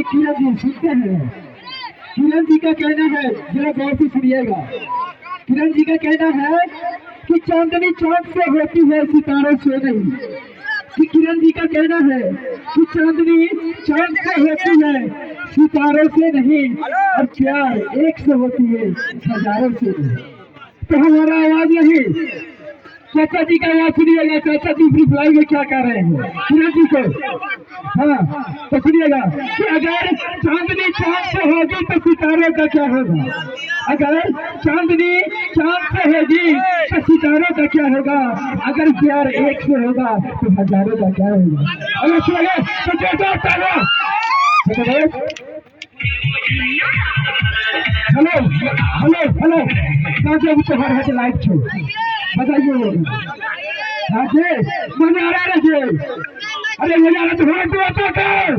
किरण जी सुनते हैं। किरण जी का कहना है, जरा गौर से सुनिएगा। किरण जी का कहना है कि चांदनी चांद से होती है, सितारों से नहीं। कि किरण जी का कहना है कि चांदनी चांद से होती है, सितारों से नहीं, और प्यार एक से होती है, हजारों से नहीं। तो हमारा आवाज नहीं, चाचा जी का आवाज सुनिएगा। चाचा जी रिप्लाई में क्या कह रहे हैं किरण जी को। हाँ तो सुनिएगा कि अगर चांदनी चांद से होगी तो सितारों का क्या होगा। अगर चांदनी चांद से होगी तो सितारों का क्या होगा। अगर प्यार एक से होगा तो हजारों का क्या होगा। अगर सुनिएगा तो जैसा तारा। हेलो हेलो हेलो काजे तोहर है लाइव छो बताइए काजे मजा आ रहा है। अरे मजा आ रहा तो हो तो कर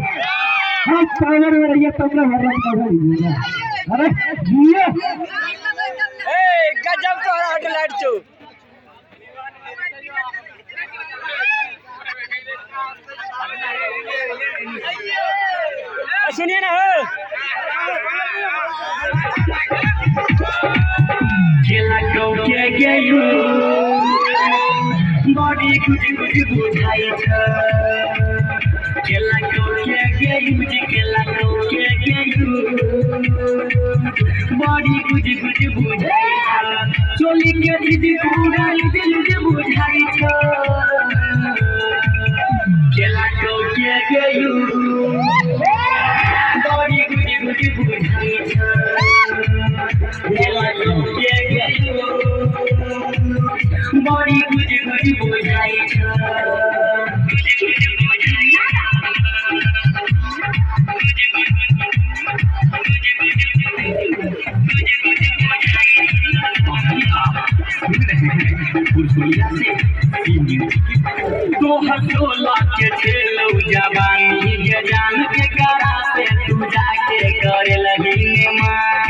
हम पावर में रहिए तब ना हर रात का। अरे जियो ए गजब तो हट लाइट छो। सुनिए ना हो खेला के गेलू बड़ी कुछ कुछ बुझाई छ। खेला के गेलू खेला के गेलू बड़ी कुछ कुछ बुझाई छ। चोली के दीदी पूरा दिल बुझाई छ। खेला के गेलू बड़ी कुछ कुछ बुझाई छ। खेला के गेलू बड़ी कुछ कुछ बुझाई छ। तो हसोला के खेलो जवानी के जान के करा से तू जाके करे लगी मान।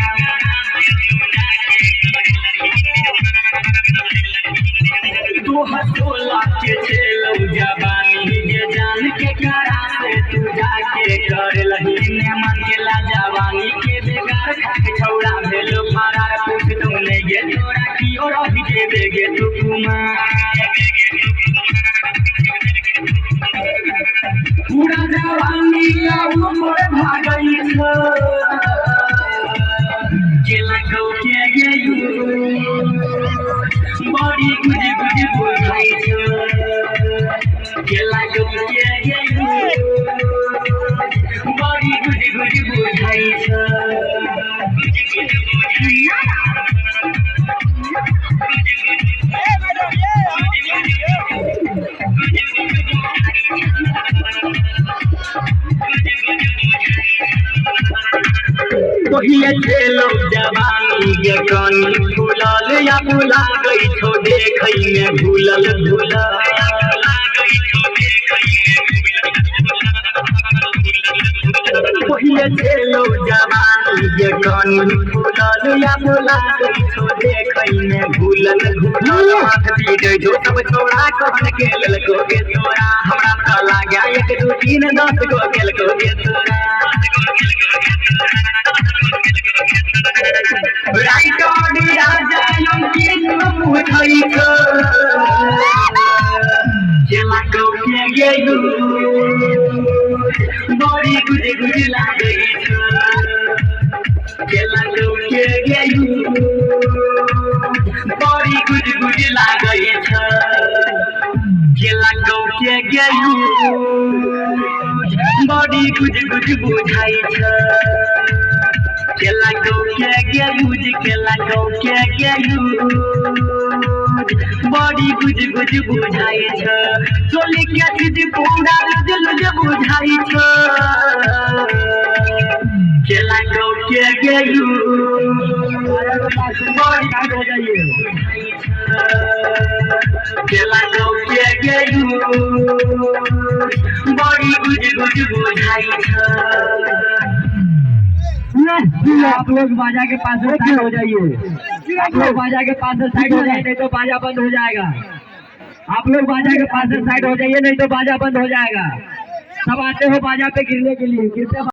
तो हसोला के खेलो जवानी के जान के करा से तू जाके करे लगी मान। के ला जवानी के बेकार खाके छौड़ा भेलो फरार पूछ तुमने ये तोरा की और अभी के बेगे तू पूरा जवानी मोर भागई छ। केला के गेलू बड़ी कुछ कुछ बुझाई छ। केला के गेलू बड़ी कुछ कुछ बुझाई छ। पहिले खेलो जवानी के कनी फूलल या भुला गई छो देखई में भूलल भूलल। पहिले खेलो जवानी के कनी फूलल या भुला गई छो देखई में भूलल भूलल। हाथ पीट जो सब छोड़ा कहन के ललको के तोरा हमरा त लाग्या 1 2 3 10 गो गेल को के तोरा। खेला के गेलू बड़ी कुछ कुछ लागई छ। खेला के गेलू बड़ी कुछ कुछ लागई छ। खेला के गेलू बड़ी कुछ कुछ बुझाई छ। केला के गेलू केला के गेलू बड़ी कुछ कुछ बुझाई छ। चोली के दीदी पूरा दिल बुझाई छ। केला के गेलू बड़ी हो जाइए। केला के गेलू बड़ी कुछ कुछ बुझाई छ। आप लोग बाजा के पास से साइड हो जाइए। आप लोग बाजा के पास से साइड हो जाइए नहीं तो बाजा बंद हो जाएगा। आप लोग बाजा के पास से साइड हो जाइए नहीं तो बाजा बंद हो जाएगा। सब आते हो बाजा पे गिरने के लिए गिरते